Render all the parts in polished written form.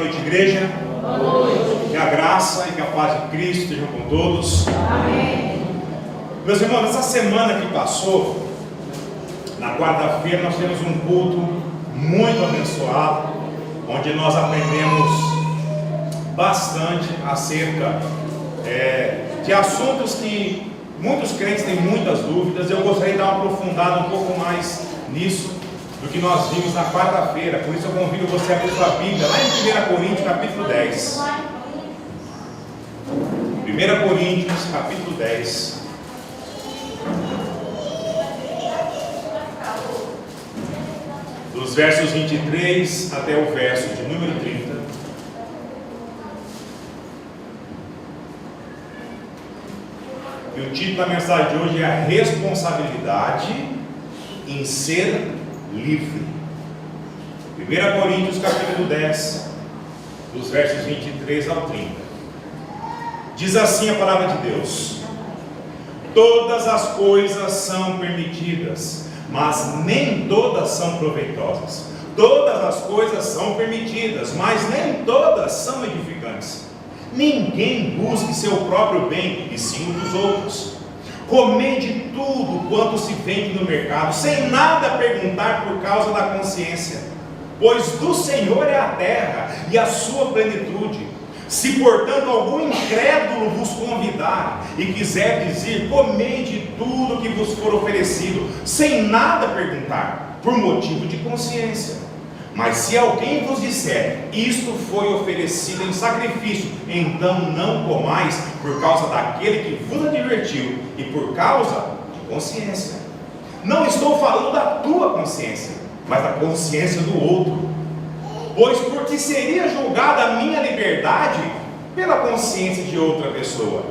noite, igreja. Boa noite. Que a graça e que a paz de Cristo estejam com todos. Amém. Meus irmãos, essa semana que passou, na quarta-feira, nós tivemos um culto muito abençoado, onde nós aprendemos bastante acerca de assuntos que muitos crentes têm muitas dúvidas. Eu gostaria de dar uma aprofundada um pouco mais nisso do que nós vimos na quarta-feira. Por isso eu convido você a abrir sua Bíblia lá em 1 Coríntios capítulo 10. 1 Coríntios capítulo 10. Dos versos 23 até o verso de número 30. E o título da mensagem de hoje é a responsabilidade em ser livre. 1 Coríntios capítulo 10, dos versos 23 ao 30. Diz assim a palavra de Deus: todas as coisas são permitidas, mas nem todas são proveitosas. Todas as coisas são permitidas, mas nem todas são edificantes. Ninguém busque seu próprio bem, e sim o dos outros. Comei de tudo quanto se vende no mercado, sem nada perguntar por causa da consciência, pois do Senhor é a terra e a sua plenitude. Se portanto algum incrédulo vos convidar e quiser dizer: comei de tudo que vos for oferecido, sem nada perguntar, por motivo de consciência. Mas se alguém vos disser: isto foi oferecido em sacrifício, então não comais, por causa daquele que vos advertiu e por causa de consciência. Não estou falando da tua consciência, mas da consciência do outro. Pois porque seria julgada a minha liberdade pela consciência de outra pessoa?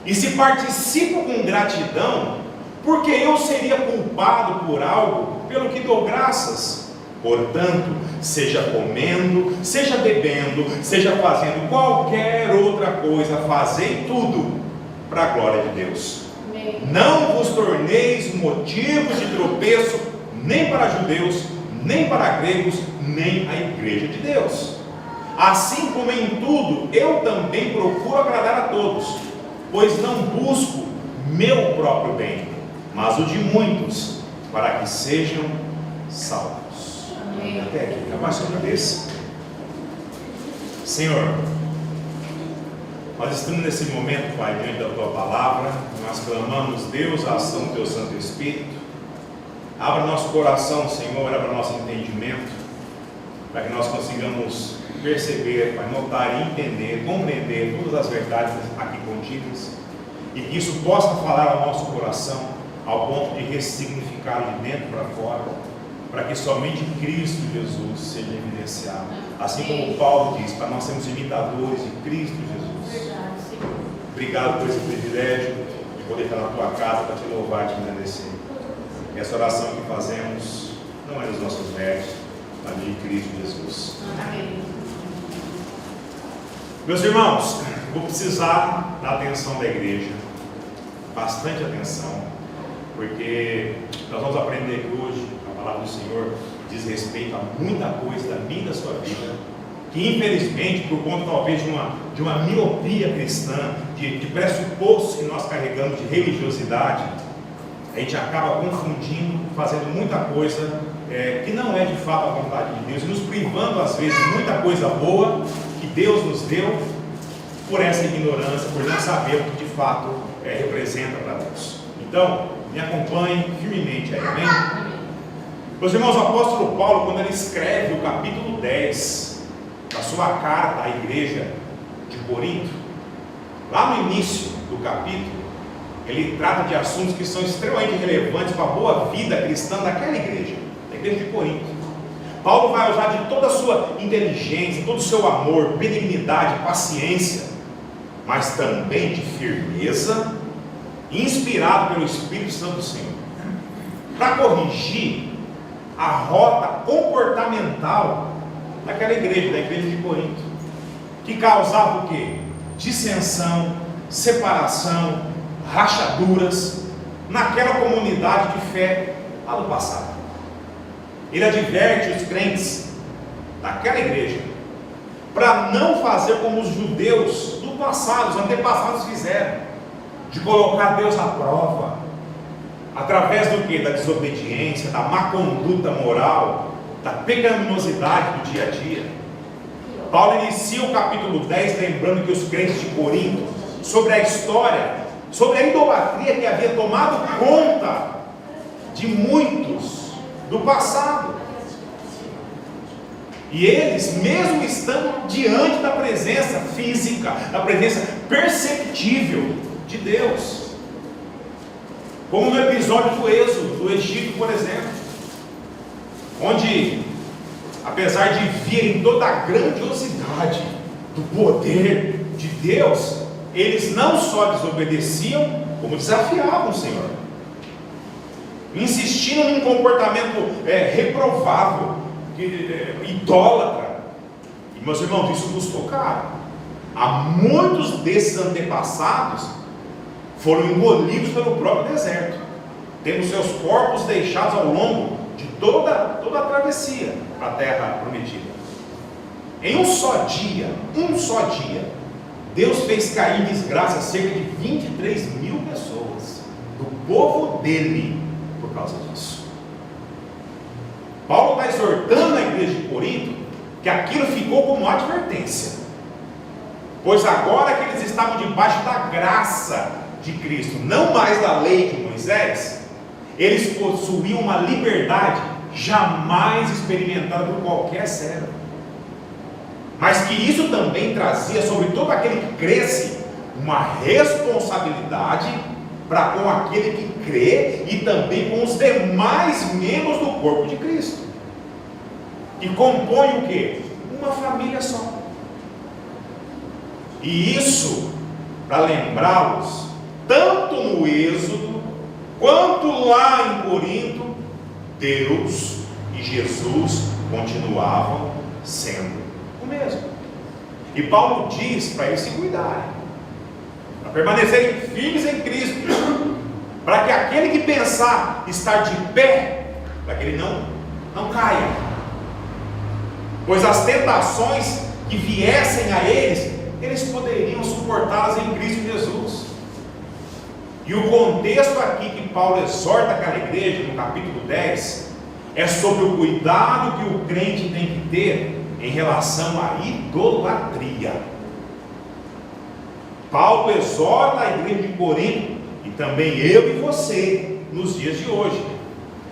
E se participo com gratidão, porque eu seria culpado por algo pelo que dou graças? Portanto, seja comendo, seja bebendo, seja fazendo qualquer outra coisa, fazei tudo para a glória de Deus. Amém. Não vos torneis motivos de tropeço, nem para judeus, nem para gregos, nem a igreja de Deus. Assim como em tudo, eu também procuro agradar a todos, pois não busco meu próprio bem, mas o de muitos, para que sejam salvos. Amém. Até aqui, abaixa a cabeça. Senhor, nós estamos nesse momento, Pai, diante da Tua Palavra. Nós clamamos, Deus, a ação do Teu Santo Espírito. Abra nosso coração, Senhor, abra nosso entendimento, para que nós consigamos perceber, Pai, notar, entender, compreender todas as verdades aqui contidas, e que isso possa falar ao nosso coração, ao ponto de ressignificá-lo de dentro para fora, para que somente Cristo Jesus seja evidenciado. Assim como Paulo diz, para nós sermos imitadores de Cristo Jesus. Obrigado por esse privilégio de poder estar na Tua casa para Te louvar e Te agradecer. Essa oração que fazemos não é dos nossos méritos, mas de Cristo Jesus. Amém. Meus irmãos, vou precisar da atenção da igreja, bastante atenção, porque nós vamos aprender aqui hoje, a palavra do Senhor diz respeito a muita coisa da minha e da sua vida, que infelizmente, por conta talvez de uma miopia cristã, de pressupostos que nós carregamos de religiosidade, a gente acaba confundindo, fazendo muita coisa que não é de fato a vontade de Deus, e nos privando às vezes de muita coisa boa que Deus nos deu, por essa ignorância, por não saber o que de fato representa para Deus. Então, me acompanhe firmemente aí, amém? Meus irmãos, o apóstolo Paulo, quando ele escreve o capítulo 10 da sua carta à igreja de Corinto, lá no início do capítulo, ele trata de assuntos que são extremamente relevantes para a boa vida cristã daquela igreja, da igreja de Corinto. Paulo vai usar de toda a sua inteligência, todo o seu amor, benignidade, paciência, mas também de firmeza, inspirado pelo Espírito Santo do Senhor, para corrigir a rota comportamental daquela igreja, da igreja de Corinto, que causava o quê? Dissensão, separação, rachaduras naquela comunidade de fé lá do passado. Ele adverte os crentes daquela igreja não fazer como os judeus do passado, os antepassados fizeram, de colocar Deus à prova, através do que? Da desobediência, da má conduta moral, da pecaminosidade do dia a dia. Paulo inicia o capítulo 10 lembrando que os crentes de Corinto, sobre a história, sobre a idolatria que havia tomado conta de muitos do passado. E eles, mesmo estando diante da presença física, da presença perceptível de Deus, como no episódio do Êxodo, do Egito, por exemplo, onde, apesar de virem toda a grandiosidade do poder de Deus, eles não só desobedeciam, como desafiavam o Senhor, insistindo num comportamento reprovável, idólatra. E, meus irmãos, isso custou caro. Há muitos desses antepassados foram engolidos pelo próprio deserto, tendo seus corpos deixados ao longo de toda a travessia para a terra prometida. Em um só dia, Deus fez cair em desgraça cerca de 23 mil pessoas do povo dele por causa disso. Paulo está exortando a igreja de Corinto que aquilo ficou como advertência, pois agora que eles estavam debaixo da graça de Cristo, não mais da lei de Moisés, eles possuíam uma liberdade jamais experimentada por qualquer servo, mas que isso também trazia sobre todo aquele que cresce uma responsabilidade para com aquele que crê e também com os demais membros do corpo de Cristo, que compõe o quê? Uma família só. E isso para lembrá-los, tanto no Êxodo quanto lá em Corinto, Deus e Jesus continuavam sendo o mesmo. E Paulo diz para eles se cuidarem, para permanecerem firmes em Cristo, para que aquele que pensar estar de pé, para que ele não caia, pois as tentações que viessem a eles poderiam suportá-las em Cristo Jesus. E o contexto aqui que Paulo exorta aquela igreja no capítulo 10 é sobre o cuidado que o crente tem que ter em relação à idolatria. Paulo exorta a igreja de Corinto, e também eu e você, nos dias de hoje,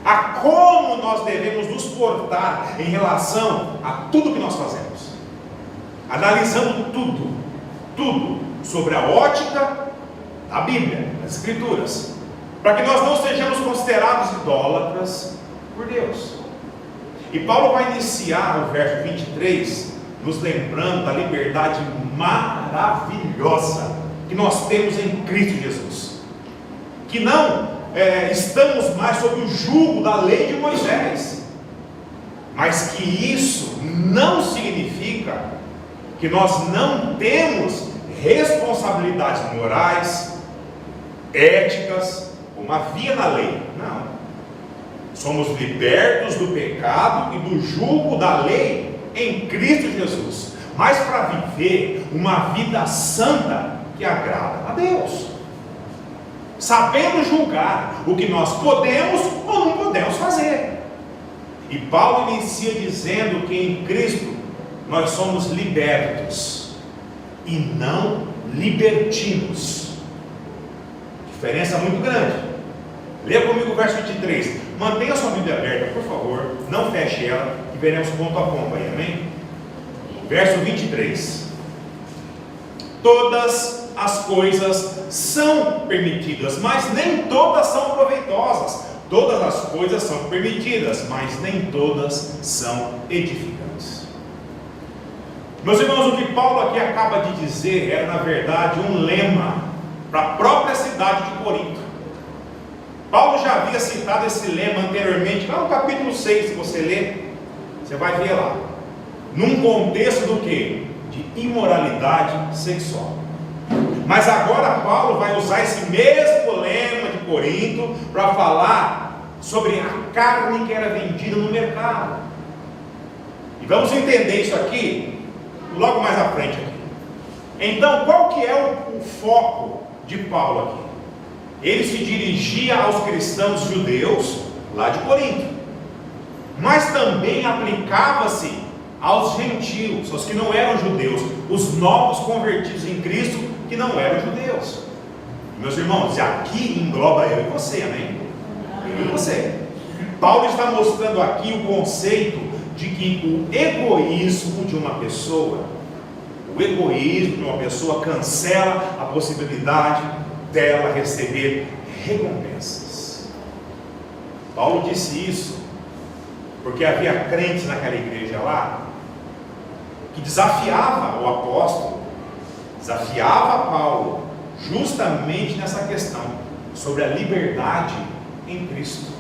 a como nós devemos nos portar em relação a tudo que nós fazemos, analisando tudo sobre a ótica da Bíblia, das Escrituras, para que nós não sejamos considerados idólatras por Deus. E Paulo vai iniciar o verso 23 nos lembrando da liberdade maravilhosa que nós temos em Cristo Jesus, que não estamos mais sob o jugo da lei de Moisés, mas que isso não significa que nós não temos responsabilidades morais, éticas, como havia na lei. Não, somos libertos do pecado e do jugo da lei em Cristo Jesus, mas para viver uma vida santa que agrada a Deus, sabendo julgar o que nós podemos ou não podemos fazer. E Paulo inicia dizendo que em Cristo nós somos libertos e não libertinos. Diferença muito grande. Leia comigo o verso 23. Mantenha sua Bíblia aberta, por favor. Não feche ela e veremos ponto a ponto aí, amém? Verso 23. Todas as coisas são permitidas, mas nem todas são proveitosas. Todas as coisas são permitidas, mas nem todas são edificantes. Meus irmãos, o que Paulo aqui acaba de dizer era, na verdade, um lema para a própria cidade de Corinto. Paulo já havia citado esse lema anteriormente, lá no capítulo 6, se você ler, você vai ver lá, num contexto do que? De imoralidade sexual. Mas agora Paulo vai usar esse mesmo lema de Corinto para falar sobre a carne que era vendida no mercado. E vamos entender isso aqui logo mais à frente aqui. Então, qual que é o foco de Paulo aqui? Ele se dirigia aos cristãos judeus lá de Corinto, mas também aplicava-se aos gentios, aos que não eram judeus, os novos convertidos em Cristo que não eram judeus. Meus irmãos, aqui engloba eu e você, amém? Eu e você. Paulo está mostrando aqui o conceito de que o egoísmo de uma pessoa cancela a possibilidade dela receber recompensas. Paulo disse isso porque havia crentes naquela igreja lá que desafiava o apóstolo, desafiava Paulo justamente nessa questão sobre a liberdade em Cristo,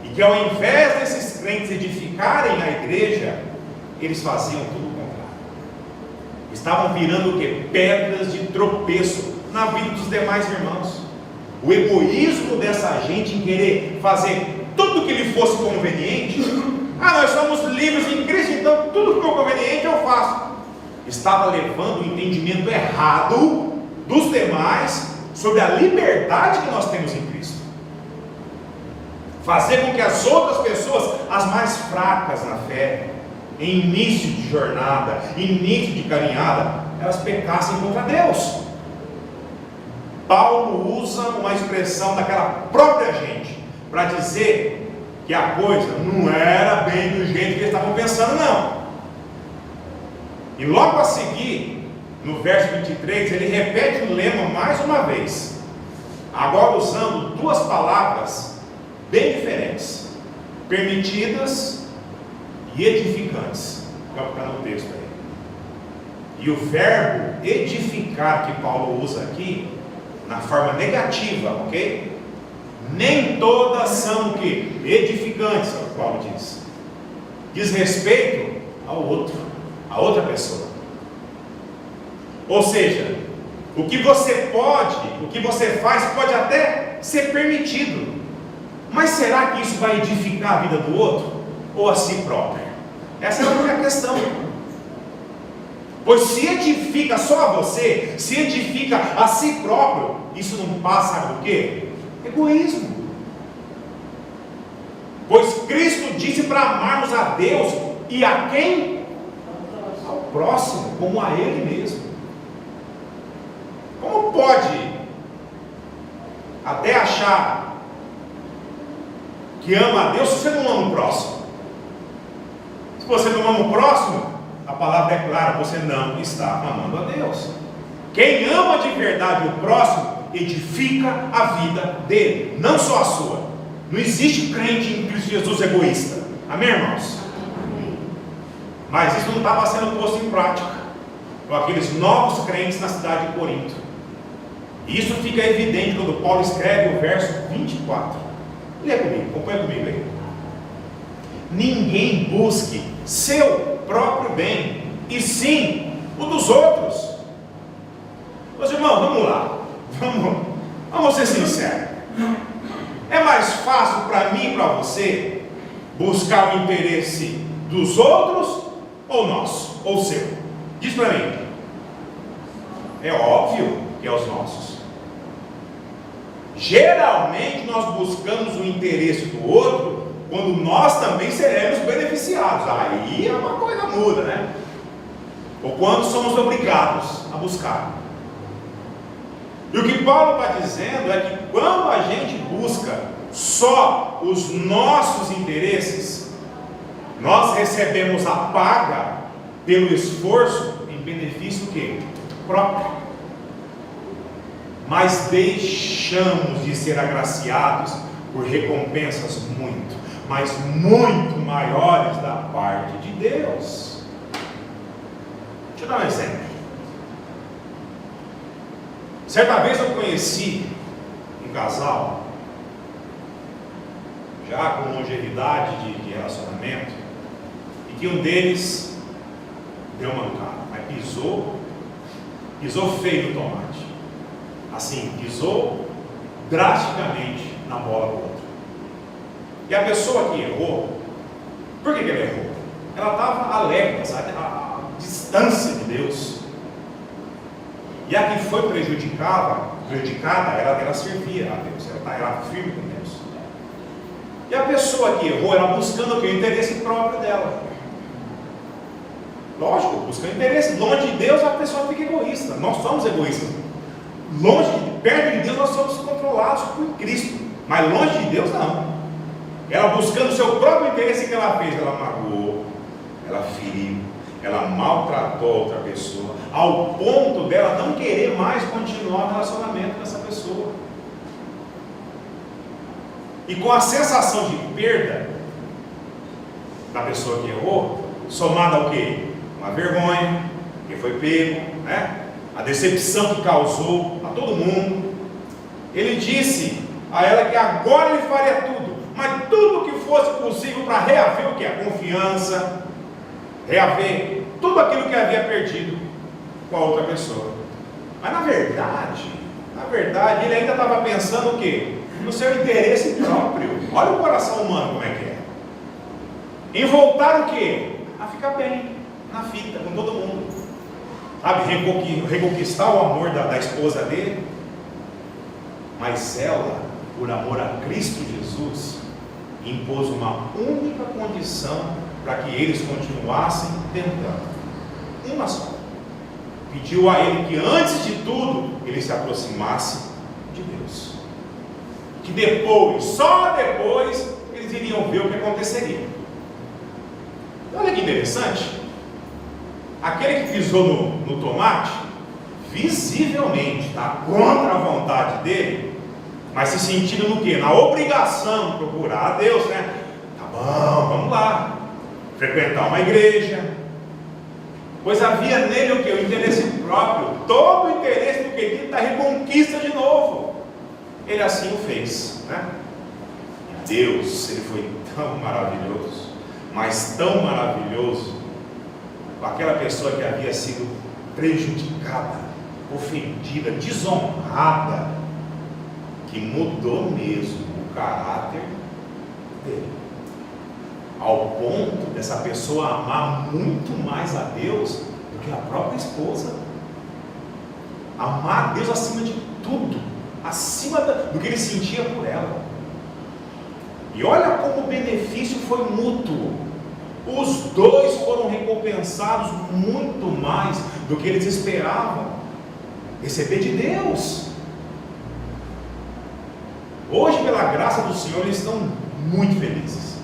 e que ao invés desses crentes edificarem a igreja, eles faziam tudo o contrário. Estavam virando o que? Pedras de tropeço na vida dos demais irmãos. O egoísmo dessa gente em querer fazer tudo que lhe fosse conveniente. Nós somos livres em Cristo, então tudo que for conveniente eu faço. Estava levando o entendimento errado dos demais sobre a liberdade que nós temos em Cristo. Fazer com que as outras pessoas, as mais fracas na fé, em início de jornada, início de caminhada, elas pecassem contra Deus. Paulo usa uma expressão daquela própria gente para dizer que a coisa não era bem do jeito que eles estavam pensando, não. E logo a seguir, no verso 23, ele repete o lema mais uma vez, agora usando duas palavras bem diferentes: permitidas e edificantes. Vai ficar no texto aí. E o verbo edificar que Paulo usa aqui, na forma negativa, ok? Nem todas são o que? Edificantes, é o que Paulo diz. Diz respeito ao outro, a outra pessoa. Ou seja, o que você pode, o que você faz pode até ser permitido, mas será que isso vai edificar a vida do outro ou a si próprio? Essa é a única questão. Pois se edifica só a você, se edifica a si próprio, isso não passa do quê? Egoísmo. Pois Cristo disse para amarmos a Deus e a quem? Ao próximo, como a Ele mesmo. Como pode até achar que ama a Deus se você não ama o próximo? Se você não ama o próximo, a palavra é clara, você não está amando a Deus. Quem ama de verdade o próximo, edifica a vida dele, não só a sua. Não existe crente em Cristo Jesus egoísta. Amém, irmãos? Amém. Mas isso não estava sendo posto em prática com aqueles novos crentes na cidade de Corinto. E isso fica evidente quando Paulo escreve o verso 24. Lê comigo, acompanha comigo aí. Ninguém busque seu próprio bem, e sim o dos outros. Meus irmãos, vamos lá. Vamos ser sinceros. É mais fácil para mim e para você buscar o interesse dos outros ou nosso, ou seu? Diz para mim. É óbvio que é os nossos. Geralmente nós buscamos o interesse do outro quando nós também seremos beneficiados. Aí uma coisa muda, né? Ou quando somos obrigados a buscar. E o que Paulo está dizendo é que quando a gente busca só os nossos interesses, nós recebemos a paga pelo esforço em benefício quê? Próprio. Mas deixamos de ser agraciados por recompensas mas muito maiores da parte de Deus. Deixa eu dar um exemplo. Certa vez eu conheci um casal, já com longevidade de relacionamento, e que um deles deu mancada, mas pisou feio no tomate. Assim, pisou drasticamente na bola do outro. E a pessoa que errou, por que ela errou? Ela estava alegre, sabe? distância de Deus. E a que foi prejudicada, ela servia a Deus, ela era firme com Deus. E a pessoa que errou, ela buscando o que? O interesse próprio dela. Lógico, buscando interesse. Longe de Deus, a pessoa fica egoísta. Nós somos egoístas. Perto de Deus, nós somos controlados por Cristo. Mas longe de Deus, não. Ela buscando o seu próprio interesse, que ela fez? Ela magoou, ela feriu, ela maltratou outra pessoa, ao ponto dela não querer mais continuar o relacionamento com essa pessoa. E com a sensação de perda da pessoa que errou, somada ao quê? Uma vergonha, que foi pego, né? A decepção que causou a todo mundo. Ele disse a ela que agora ele faria tudo, mas tudo o que fosse possível para reaver o que? A confiança, reaver tudo aquilo que havia perdido com a outra pessoa. Mas na verdade, ele ainda estava pensando o quê? No seu interesse próprio. Olha o coração humano como é que é. Em voltar o quê? A ficar bem, na fita, com todo mundo. Sabe, reconquistar o amor da esposa dele. Mas ela, por amor a Cristo Jesus, impôs uma única condição para que eles continuassem tentando. Uma só. Pediu a ele que antes de tudo, ele se aproximasse de Deus. Que depois, só depois, eles iriam ver o que aconteceria. Olha que interessante. Aquele que pisou no tomate, visivelmente está contra a vontade dele, mas se sentindo no quê? Na obrigação de procurar a Deus, né? Tá bom, vamos lá, frequentar uma igreja, pois havia nele o quê? O interesse próprio, todo o interesse do que? Da reconquista de novo. Ele assim o fez, né? E Deus, ele foi tão maravilhoso, mas tão maravilhoso, com aquela pessoa que havia sido prejudicada, ofendida, desonrada, que mudou mesmo o caráter dele, ao ponto dessa pessoa amar muito mais a Deus do que a própria esposa. Amar a Deus acima de tudo, acima do que ele sentia por ela. E olha como o benefício foi mútuo. Os dois foram recompensados muito mais do que eles esperavam receber de Deus. Hoje, pela graça do Senhor, eles estão muito felizes.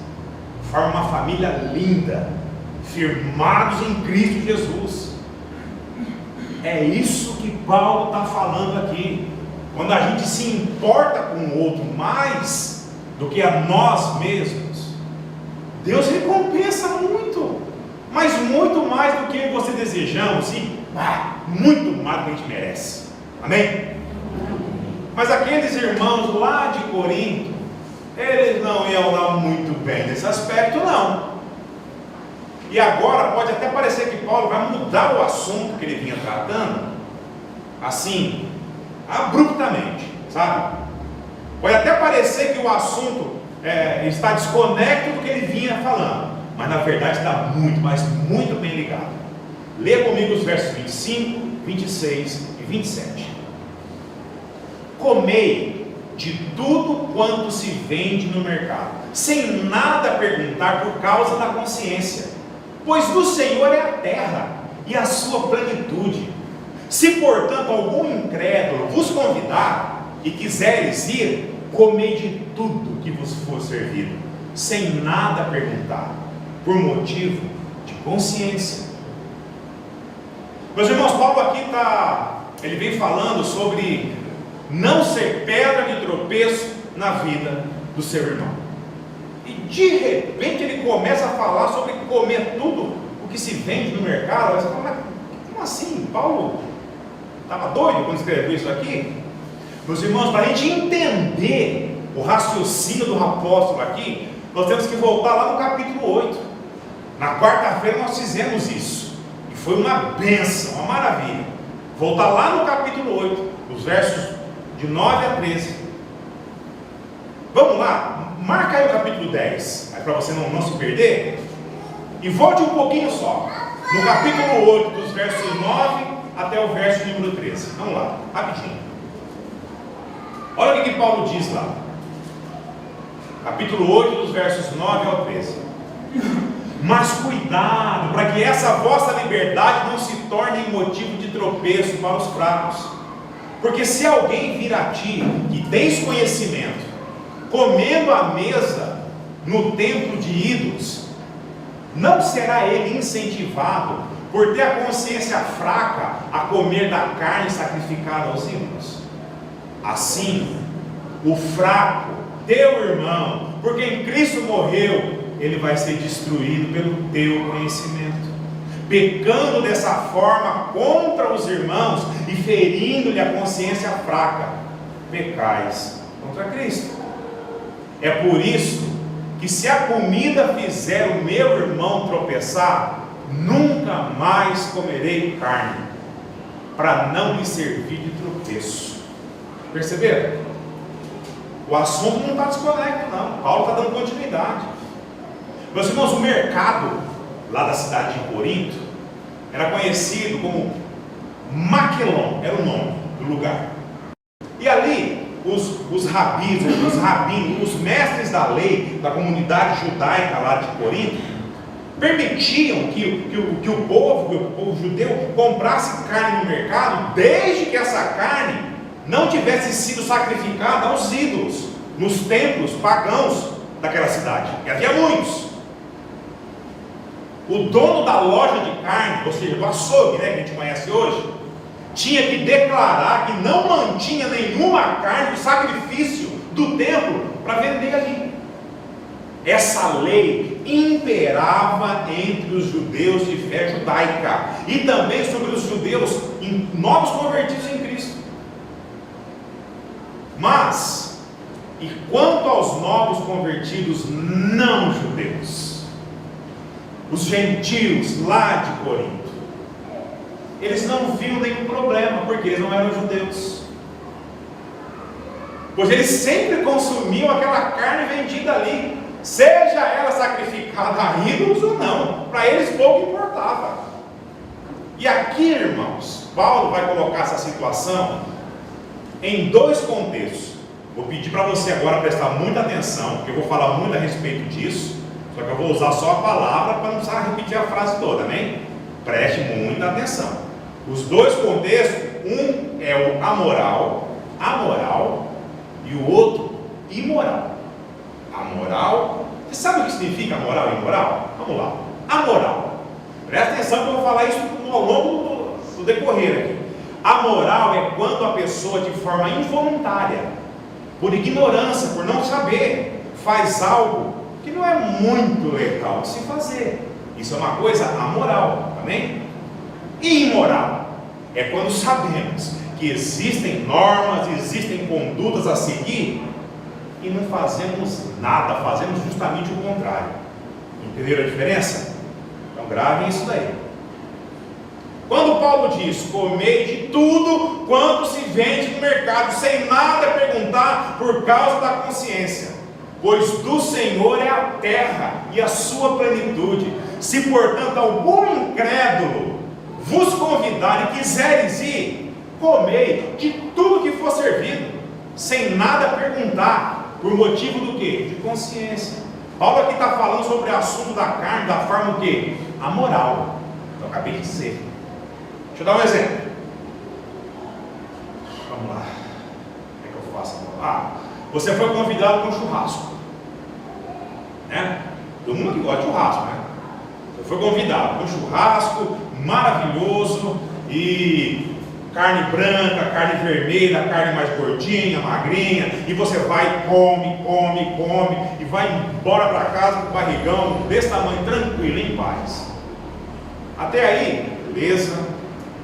Formam uma família linda, firmados em Cristo Jesus. É isso que Paulo está falando aqui. Quando a gente se importa com o outro mais do que a nós mesmos, Deus recompensa muito, mas muito mais do que você desejamos, e muito mais do que a gente merece. Amém? Mas aqueles irmãos lá de Corinto, eles não iam lá muito bem nesse aspecto, não. E agora pode até parecer que Paulo vai mudar o assunto que ele vinha tratando, assim, abruptamente, sabe? Pode até parecer que o assunto está desconecto do que ele vinha falando, mas na verdade está muito, mas muito bem ligado. Lê comigo os versos 25, 26 e 27. Comei de tudo quanto se vende no mercado, sem nada perguntar por causa da consciência, pois do Senhor é a terra e a sua plenitude. Se portanto algum incrédulo vos convidar e quiseres ir, comei de tudo que vos for servido, sem nada perguntar, por motivo de consciência. Meus irmãos, Paulo aqui ele vem falando sobre não ser pedra de tropeço na vida do seu irmão. E de repente ele começa a falar sobre comer tudo o que se vende no mercado. Você fala, mas como assim? Paulo estava doido quando escreveu isso aqui? Meus irmãos, para a gente entender o raciocínio do apóstolo aqui, nós temos que voltar lá no capítulo 8. Na quarta-feira nós fizemos isso, e foi uma bênção, uma maravilha. Voltar lá no capítulo 8, os versos de 9 a 13. Vamos lá, marca aí o capítulo 10, para você não se perder, e volte um pouquinho só. no capítulo 8, dos versos 9 até o verso número 13. Vamos lá, rapidinho. Olha o que Paulo diz lá. Capítulo 8, dos versos 9 ao 13. Mas cuidado, para que essa vossa liberdade não se torne motivo de tropeço para os fracos. Porque se alguém vir a ti, que tens conhecimento, comendo à mesa no templo de ídolos, não será ele incentivado, por ter a consciência fraca, a comer da carne sacrificada aos ídolos? Assim, o fraco, teu irmão, porque em Cristo morreu, ele vai ser destruído pelo teu conhecimento, pecando dessa forma contra os irmãos e ferindo-lhe a consciência fraca, pecais contra Cristo. É por isso que, se a comida fizer o meu irmão tropeçar, nunca mais comerei carne, para não lhe servir de tropeço. Perceberam? O assunto não está desconecto, não. Paulo está dando continuidade. Meus irmãos, o mercado lá da cidade de Corinto era conhecido como Maquelon, era o nome do lugar. E ali os rabinos, os mestres da lei da comunidade judaica lá de Corinto permitiam que o povo judeu comprasse carne no mercado, desde que essa carne não tivesse sido sacrificada aos ídolos, nos templos pagãos daquela cidade, que havia muitos. O dono da loja de carne, ou seja, do açougue, que a gente conhece hoje, tinha que declarar que não mantinha nenhuma carne de sacrifício do templo para vender ali. Essa lei imperava entre os judeus de fé judaica e também sobre os judeus novos convertidos em Cristo. Mas, e quanto aos novos convertidos não judeus, os gentios lá de Corinto, eles não viam nenhum problema, porque eles não eram judeus, pois eles sempre consumiam aquela carne vendida ali, seja ela sacrificada a ídolos ou não, para eles pouco importava. E aqui, irmãos, Paulo vai colocar essa situação em dois contextos. Vou pedir para você agora prestar muita atenção, porque eu vou falar muito a respeito disso, só que eu vou usar só a palavra para não precisar repetir a frase toda, amém? Preste muita atenção. Os dois contextos, um é o amoral, e o outro imoral. Amoral, você sabe o que significa amoral e imoral? Vamos lá. Amoral, presta atenção que eu vou falar isso ao longo do decorrer aqui. Amoral é quando a pessoa, de forma involuntária, por ignorância, por não saber, faz algo que não é muito legal de se fazer. Isso é uma coisa amoral, amém? E imoral é quando sabemos que existem normas, existem condutas a seguir e não fazemos nada, fazemos justamente o contrário. Entenderam a diferença? Então gravem isso daí. Quando Paulo diz: comei de tudo quanto se vende no mercado, sem nada perguntar por causa da consciência, pois do Senhor é a terra e a sua plenitude. Se portanto algum incrédulo vos convidar e quiseres ir, comei de tudo que for servido, sem nada perguntar, por motivo do quê? De consciência. Paulo aqui está falando sobre o assunto da carne, da forma o quê? Amoral. Eu acabei de dizer. Deixa eu dar um exemplo. Vamos lá. Como é que eu faço? Você foi convidado para um churrasco, né? Todo mundo que gosta de churrasco, né? Você foi convidado para um churrasco maravilhoso, e carne branca, carne vermelha, carne mais gordinha, magrinha, e você vai, come, e vai embora para casa com o barrigão desse tamanho, tranquilo, em paz. Até aí, beleza,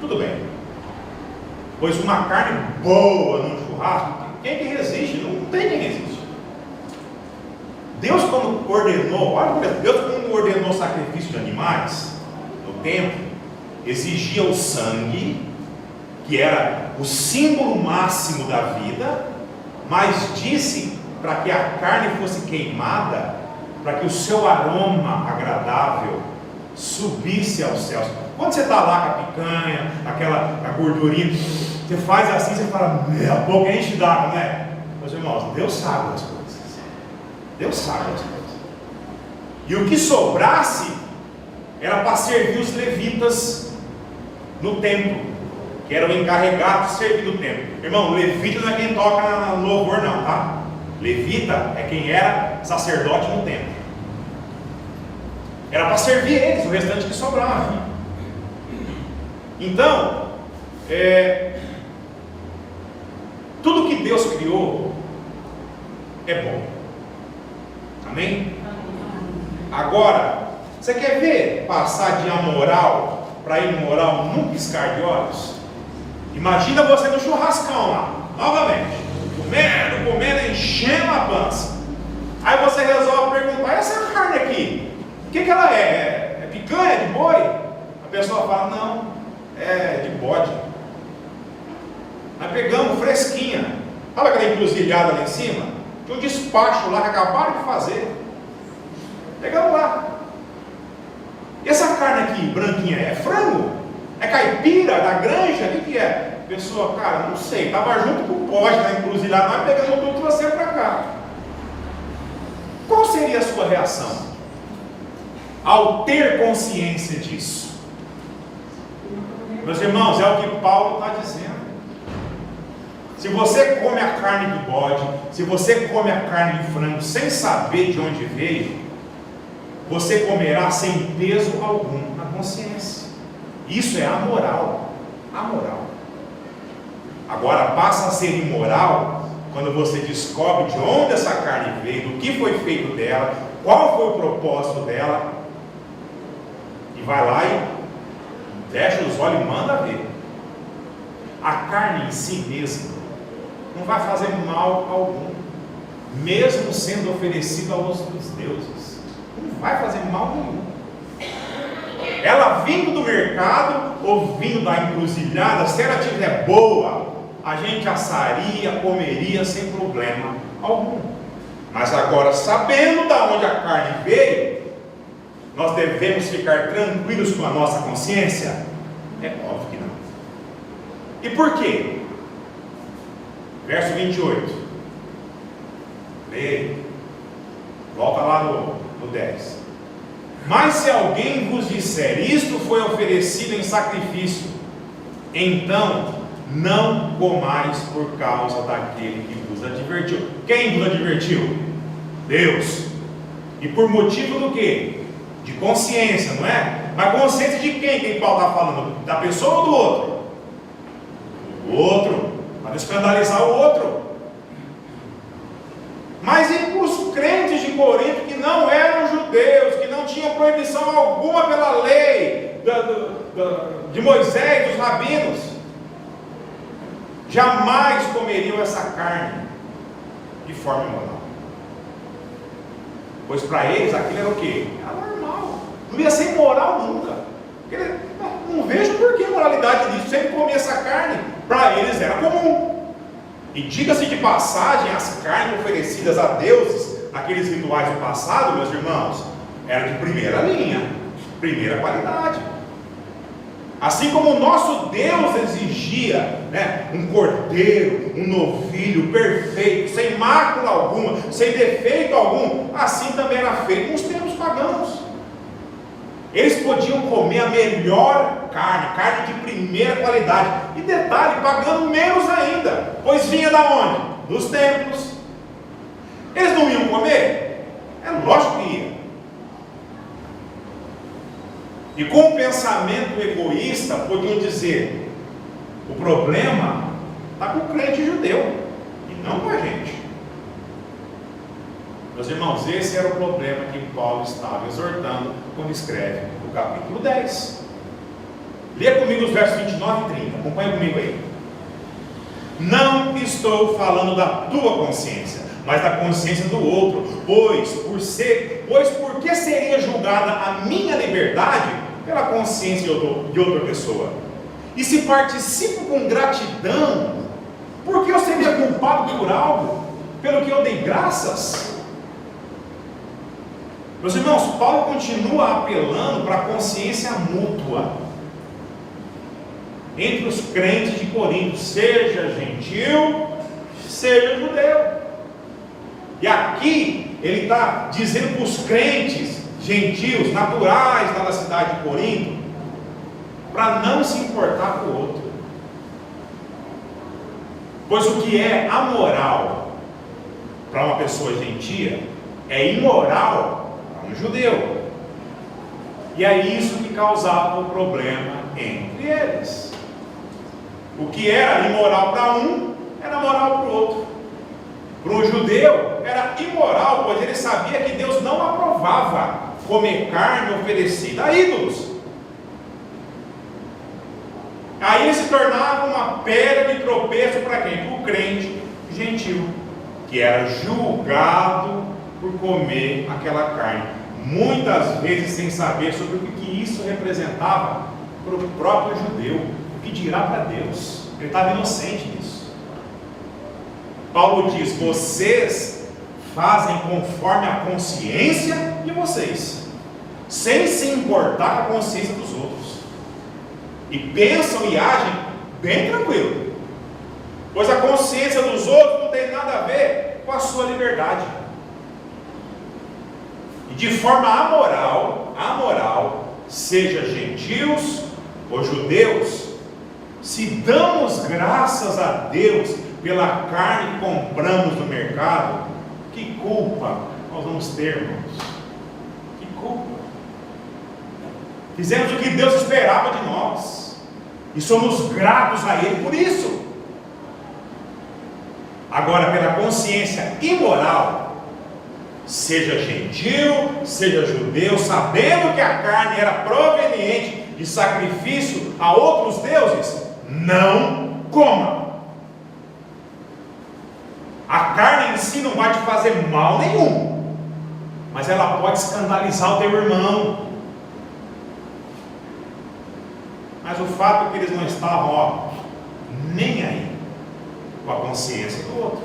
tudo bem. Pois uma carne boa num churrasco, quem que resiste? Não tem quem resiste. Deus, quando ordenou, olha, Deus quando ordenou o sacrifício de animais no templo, exigia o sangue, que era o símbolo máximo da vida, mas disse para que a carne fosse queimada, para que o seu aroma agradável subisse aos céus. Quando você está lá com a picanha, a gordurinha, você faz assim, você fala, a boca enche d'água, não é? Meus irmãos, Deus sabe das coisas. Deus sabe das coisas. E o que sobrasse era para servir os levitas no templo, que eram encarregados de servir no templo. Irmão, levita não é quem toca no louvor não, tá? Levita é quem era sacerdote no templo. Era para servir eles, o restante que sobrava. Então, tudo que Deus criou é bom. Amém? Agora, você quer ver passar de amoral para imoral num piscar de olhos? Imagina você no churrascão lá, novamente, comendo, enchendo a pança. Aí você resolve perguntar, essa carne aqui, o que ela é? É picanha? É de boi? A pessoa fala, não, é de bode. Nós pegamos fresquinha. Olha aquela encruzilhada lá em cima? Tinha um despacho lá que acabaram de fazer. Pegamos lá. E essa carne aqui, branquinha, é frango? É caipira da granja? O que é? A pessoa, cara, não sei, estava junto com o poste da encruzilhada, nós pegamos tudo e trouxemos para cá. Qual seria a sua reação ao ter consciência disso? Meus irmãos, é o que Paulo está dizendo. Se você come a carne do bode, se você come a carne de frango sem saber de onde veio, você comerá sem peso algum na consciência. Isso é amoral. Amoral. Agora passa a ser imoral quando você descobre de onde essa carne veio, do que foi feito dela, qual foi o propósito dela, e vai lá e fecha os olhos e manda ver. A carne em si mesma não vai fazer mal algum, mesmo sendo oferecida aos deuses. Não vai fazer mal nenhum. Ela vindo do mercado ou vindo da encruzilhada, se ela estiver boa, a gente assaria, comeria sem problema algum. Mas agora, sabendo de onde a carne veio, nós devemos ficar tranquilos com a nossa consciência? É óbvio que não. E por quê? Verso 28. Leia aí. Volta lá no 10. Mas se alguém vos disser, isto foi oferecido em sacrifício, então não comais por causa daquele que vos advertiu. Quem vos advertiu? Deus. E por motivo do quê? De consciência, não é? Mas consciência de quem Paulo está falando? Da pessoa ou do outro? Do outro. Para escandalizar o outro. Mas e para os crentes de Corinto que não eram judeus, que não tinham proibição alguma pela lei de Moisés, dos rabinos, jamais comeriam essa carne de forma imoral. Pois para eles aquilo era o quê? Era normal. Não ia ser imoral nunca. Não vejo por que moralidade disso. Sempre comia essa carne. Para eles era comum. E diga-se de passagem, as carnes oferecidas a deuses, aqueles rituais do passado, meus irmãos, eram de primeira linha, primeira qualidade. Assim como o nosso Deus exigia, né, um cordeiro, um novilho perfeito, sem mácula alguma, sem defeito algum, assim também era feito nos tempos pagãos. Eles podiam comer a melhor carne de primeira qualidade. E detalhe, pagando menos ainda, pois vinha da onde? Dos templos. Eles não iam comer? É lógico que ia. E com o pensamento egoísta, podiam dizer, o problema está com o crente judeu, e não com a gente. Meus irmãos, esse era o problema que Paulo estava exortando quando escreve o capítulo 10. Leia comigo os versos 29 e 30, acompanha comigo aí. Não estou falando da tua consciência, mas da consciência do outro, pois por que seria julgada a minha liberdade pela consciência de outra pessoa? E se participo com gratidão, por que eu seria culpado por algo pelo que eu dei graças? Meus irmãos, Paulo continua apelando para a consciência mútua entre os crentes de Corinto, seja gentil, seja judeu. E aqui ele está dizendo para os crentes gentios, naturais da cidade de Corinto, para não se importar com o outro. Pois o que é amoral para uma pessoa gentia é imoral para um judeu. E é isso que causava o problema entre eles. O que era imoral para um, era moral para o outro. Para um judeu, era imoral, pois ele sabia que Deus não aprovava comer carne oferecida a ídolos. Aí ele se tornava uma pedra de tropeço para quem? Para o crente gentil, que era julgado por comer aquela carne, muitas vezes sem saber sobre o que isso representava para o próprio judeu, o que dirá para Deus. Ele estava inocente disso. Paulo diz: vocês fazem conforme a consciência de vocês, sem se importar com a consciência dos outros, e pensam e agem bem tranquilo, pois a consciência dos outros não tem nada a ver com a sua liberdade. E de forma amoral, seja gentios ou judeus, se damos graças a Deus pela carne que compramos no mercado, que culpa nós vamos ter, irmãos? Que culpa? Fizemos o que Deus esperava de nós, e somos gratos a Ele por isso. Agora, pela consciência imoral, seja gentil, seja judeu, sabendo que a carne era proveniente de sacrifício a outros deuses, não coma. A carne em si não vai te fazer mal nenhum, mas ela pode escandalizar o teu irmão. Mas o fato é que eles não estavam, nem aí com a consciência do outro.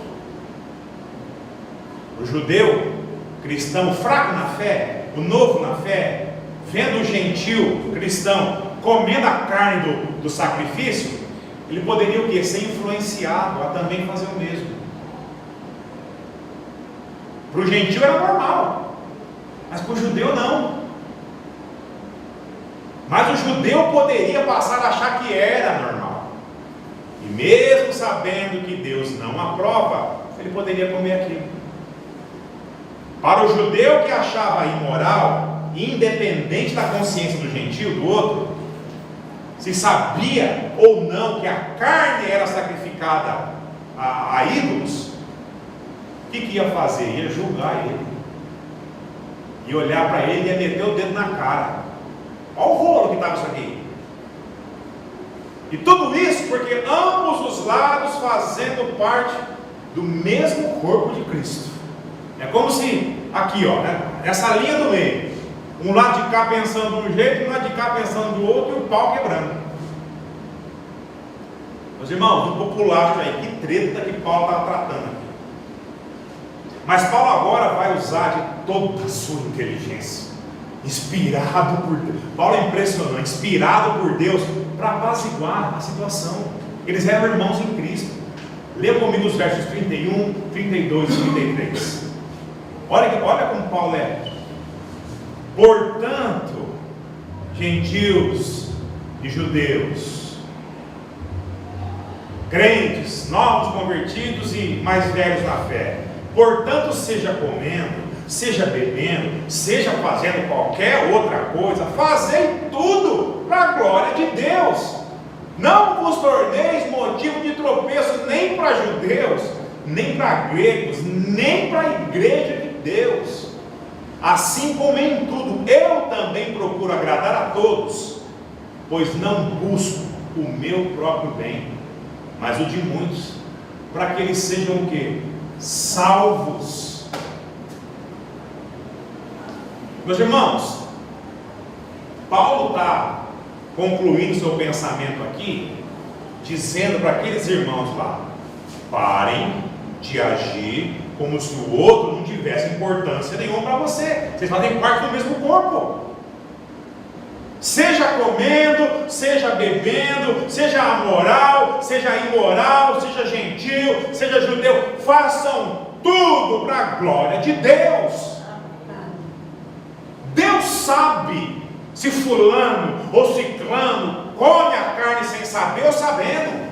O judeu, cristão fraco na fé, o novo na fé, vendo o gentil cristão comendo a carne do sacrifício, ele poderia o quê? Ser influenciado a também fazer o mesmo. Para o gentil era normal, mas para o judeu não. Mas o judeu poderia passar a achar que era normal, e mesmo sabendo que Deus não aprova, ele poderia comer aquilo. Para o judeu que achava imoral, independente da consciência do gentil, do outro, se sabia ou não que a carne era sacrificada a ídolos, o que ia fazer? Ia julgar ele, ia olhar para ele e ia meter o dedo na cara. Olha o rolo que estava isso aqui. E tudo isso porque ambos os lados fazendo parte do mesmo corpo de Cristo. É como se, aqui essa linha do meio, um lado de cá pensando de um jeito, um lado de cá pensando do outro, e o pau quebrando. Meus irmãos, no popular aí, que treta que Paulo estava tratando aqui. Mas Paulo agora vai usar de toda a sua inteligência, inspirado por Deus. Paulo é impressionante, inspirado por Deus, para apaziguar a situação. Eles eram irmãos em Cristo. Leia comigo os versos 31, 32 e 33. Olha como Paulo é. Portanto, gentios e judeus, crentes, novos convertidos e mais velhos na fé, portanto, seja comendo, seja bebendo, seja fazendo qualquer outra coisa, fazei tudo para a glória de Deus. Não vos torneis motivo de tropeço nem para judeus, nem para gregos, nem para a igreja de Deus. Assim como em tudo eu também procuro agradar a todos, pois não busco o meu próprio bem, mas o de muitos, para que eles sejam o quê? Salvos. Meus irmãos, Paulo está concluindo seu pensamento aqui, dizendo para aqueles irmãos lá: parem de agir como se o outro não tivesse importância nenhuma para você. Vocês fazem parte do mesmo corpo. Seja comendo, seja bebendo, seja amoral, seja imoral, seja gentil, seja judeu, façam tudo para a glória de Deus. Deus sabe se fulano ou ciclano come a carne sem saber ou sabendo.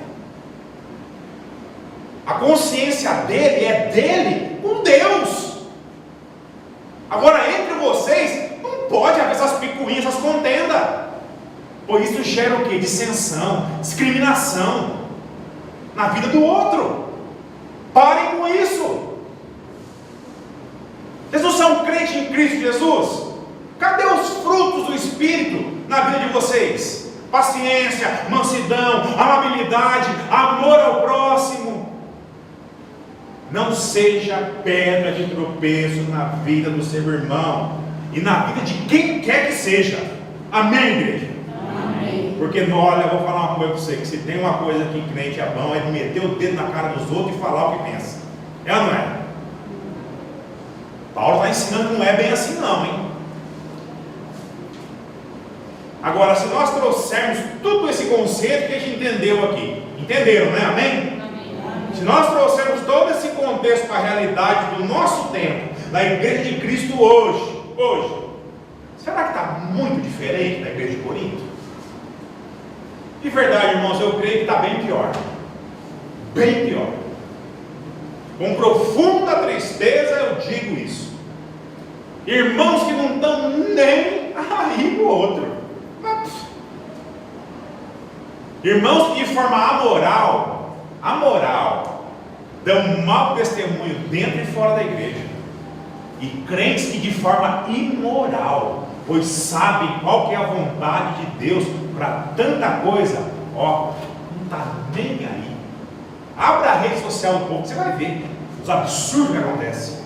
A consciência dele é dele com Deus. Agora, entre vocês não pode haver essas picuinhas, essas contendas, pois isso gera o que? Dissensão, discriminação na vida do outro. Parem com isso. Vocês não são crentes em Cristo Jesus? Cadê os frutos do Espírito na vida de vocês? Paciência, mansidão, amabilidade, amor ao próximo. Não seja pedra de tropeço na vida do seu irmão e na vida de quem quer que seja. Amém, igreja? Amém. Porque, olha, eu vou falar uma coisa para você, que se tem uma coisa que crente é bom, é de meter o dedo na cara dos outros e falar o que pensa. É ou não é? Paulo está ensinando que não é bem assim não, hein? Agora, se nós trouxermos tudo esse conceito que a gente entendeu aqui, entenderam, né? Amém? Se nós trouxermos todo esse contexto para a realidade do nosso tempo, da igreja de Cristo hoje, será que está muito diferente da igreja de Corinto? De verdade, irmãos, eu creio que está bem pior. Bem pior. Com profunda tristeza eu digo isso. Irmãos que não estão nem aí no outro. Irmãos que de forma amoral, dão mau testemunho dentro e fora da igreja. E crentes que de forma imoral, pois sabem qual que é a vontade de Deus para tanta coisa, não está nem aí. Abra a rede social um pouco, você vai ver os absurdos que acontecem.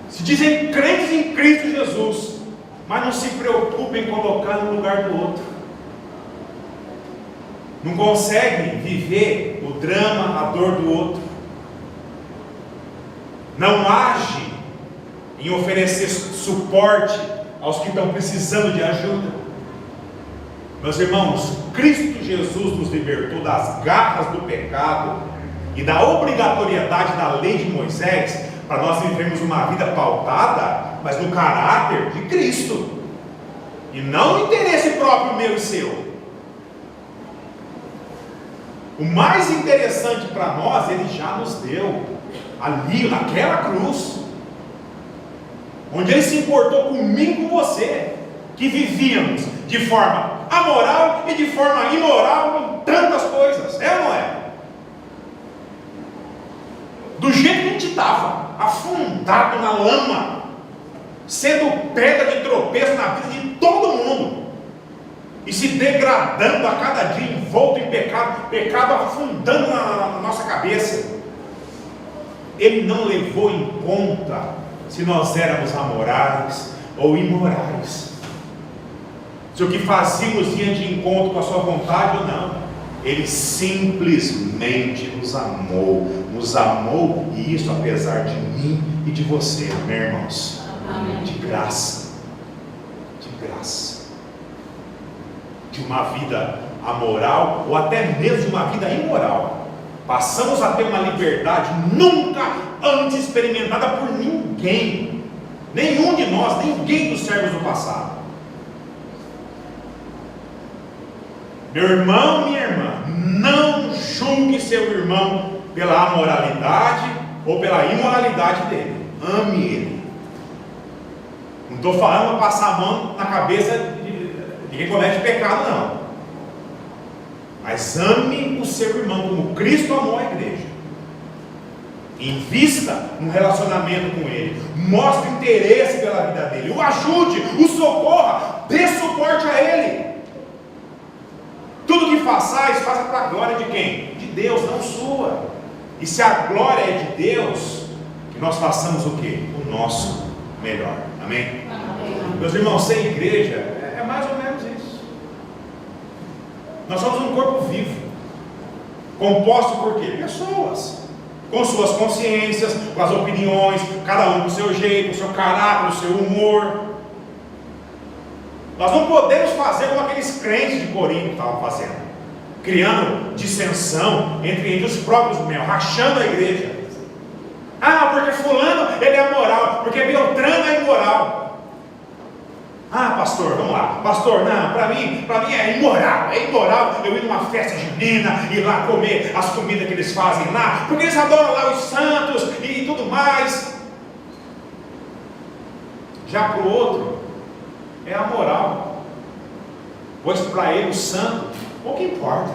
Se dizem crentes em Cristo Jesus, mas não se preocupam em colocar no lugar do outro. Não conseguem viver o drama, a dor do outro. Não agem em oferecer suporte aos que estão precisando de ajuda. Meus irmãos, Cristo Jesus nos libertou das garras do pecado e da obrigatoriedade da lei de Moisés, para nós vivermos uma vida pautada, mas no caráter de Cristo, e não no interesse próprio meu e seu. O mais interessante para nós, Ele já nos deu, ali, naquela cruz, onde Ele se importou comigo e com você, que vivíamos de forma amoral e de forma imoral, com tantas coisas, é ou não é? Do jeito que a gente estava, afundado na lama, sendo pedra de tropeço na vida de todo mundo, e se degradando a cada dia, envolto em pecado afundando na nossa cabeça. Ele não levou em conta se nós éramos amorais ou imorais, se o que fazíamos ia de encontro com a sua vontade ou não. Ele simplesmente nos amou, e isso apesar de mim e de você, meus irmãos. Amém. De graça, de uma vida amoral, ou até mesmo de uma vida imoral, passamos a ter uma liberdade nunca antes experimentada por ninguém, nenhum de nós, ninguém dos servos do passado. Meu irmão, minha irmã, não julgue seu irmão pela amoralidade ou pela imoralidade dele. Ame ele. Não estou falando para passar a mão na cabeça de quem comete pecado, não. Mas ame o seu irmão como Cristo amou a igreja. Invista no relacionamento com ele. Mostre interesse pela vida dele. O ajude, o socorra. Dê suporte a ele. Tudo que façais, faça para a glória de quem? De Deus, não sua. E se a glória é de Deus, que nós façamos o quê? O nosso melhor. Amém? Amém. Meus irmãos, ser igreja é mais ou menos isso. Nós somos um corpo vivo, composto por quê? Pessoas. com suas consciências, com as opiniões, cada um do seu jeito, do seu caráter, do seu humor. Nós não podemos fazer como aqueles crentes de Corinto estavam fazendo, criando dissensão entre os próprios membros, rachando a igreja. Ah, porque fulano ele é amoral, porque Beltrano é imoral. Ah, pastor, vamos lá. Pastor, não, para mim é imoral eu ir numa festa junina, ir lá comer as comidas que eles fazem lá, porque eles adoram lá os santos e tudo mais. Já para o outro, é amoral, pois para ele o santo, pouco importa,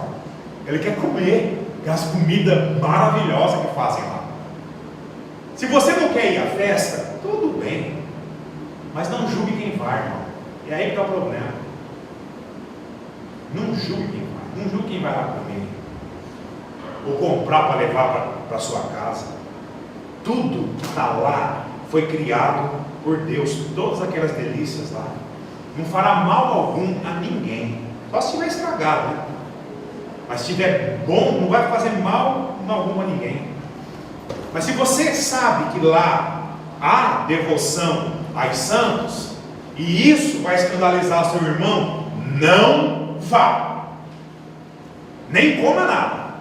ele quer comer aquelas comidas maravilhosas que fazem lá. Se você não quer ir à festa, tudo bem, mas não julgue quem vai, irmão. É aí que está o problema. Não julgue quem vai. Não julgue quem vai lá comer, ou comprar para levar para sua casa. Tudo que está lá foi criado por Deus. Todas aquelas delícias lá não fará mal algum a ninguém, só se estiver estragado, né? Mas se estiver bom, não vai fazer mal algum a ninguém. Mas se você sabe que lá há devoção aos santos, e isso vai escandalizar seu irmão, não vá, nem coma nada,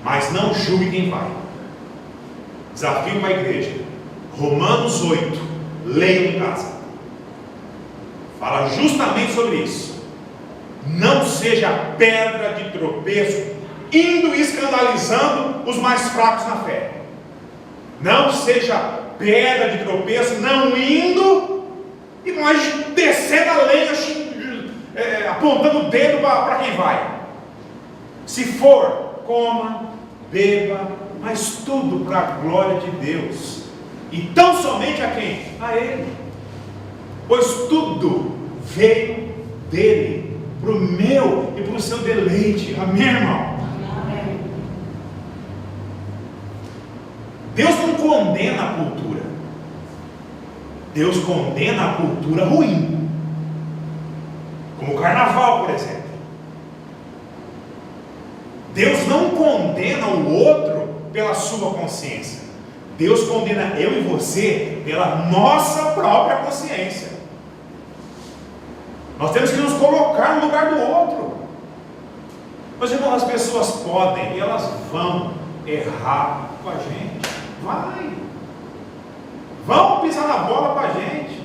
mas não julgue quem vai. Desafio para a igreja, Romanos 8, leiam em casa, fala justamente sobre isso. Não seja pedra de tropeço, indo e escandalizando os mais fracos na fé. Não seja pedra de tropeço, não indo e nós descendo a lenha, apontando o dedo para quem vai. Se for, coma, beba, mas tudo para a glória de Deus, e tão somente a quem? A Ele, pois tudo veio dele, para o meu e para o seu deleite. Amém, irmão? Deus não condena a cultura, Deus condena a cultura ruim, como o carnaval, por exemplo. Deus não condena o outro pela sua consciência, Deus condena eu e você pela nossa própria consciência. Nós temos que nos colocar no lugar do outro. Mas, irmão, as pessoas podem e elas vão errar com a gente. Vão pisar na bola com a gente.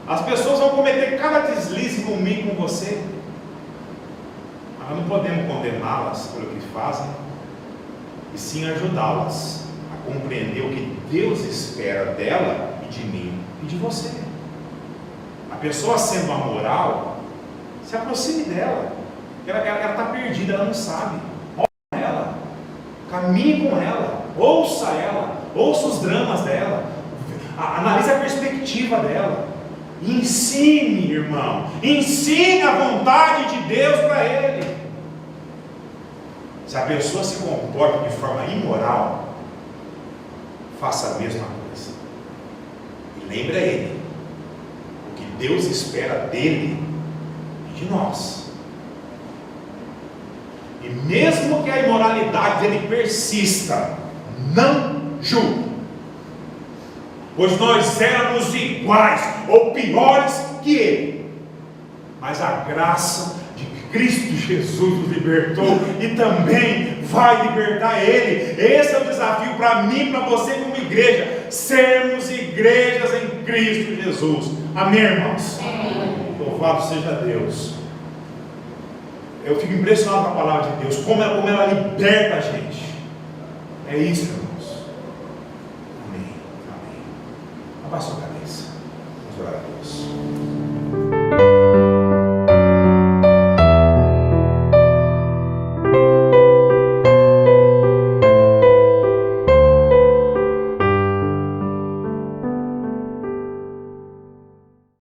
As pessoas vão cometer cada deslize comigo, com você. Mas nós não podemos condená-las pelo que fazem, e sim ajudá-las a compreender o que Deus espera dela e de mim e de você. A pessoa sendo amoral, se aproxime dela. Ela está perdida, ela não sabe. Olhe ela, caminhe com ela, ouça os dramas dela, analise a perspectiva dela, ensine, irmão, ensine a vontade de Deus para ele. Se a pessoa se comporta de forma imoral, faça a mesma coisa, e lembre a ele o que Deus espera dele e de nós. E mesmo que a imoralidade dele persista, não julgue, pois nós éramos iguais ou piores que ele, mas a graça de Cristo Jesus nos libertou e também vai libertar ele. Esse é o desafio para mim e para você como igreja, sermos igrejas em Cristo Jesus. Amém, irmãos? Louvado seja Deus. Eu fico impressionado com a palavra de Deus, como ela liberta a gente. É isso, irmãos. Amém. Abaixa o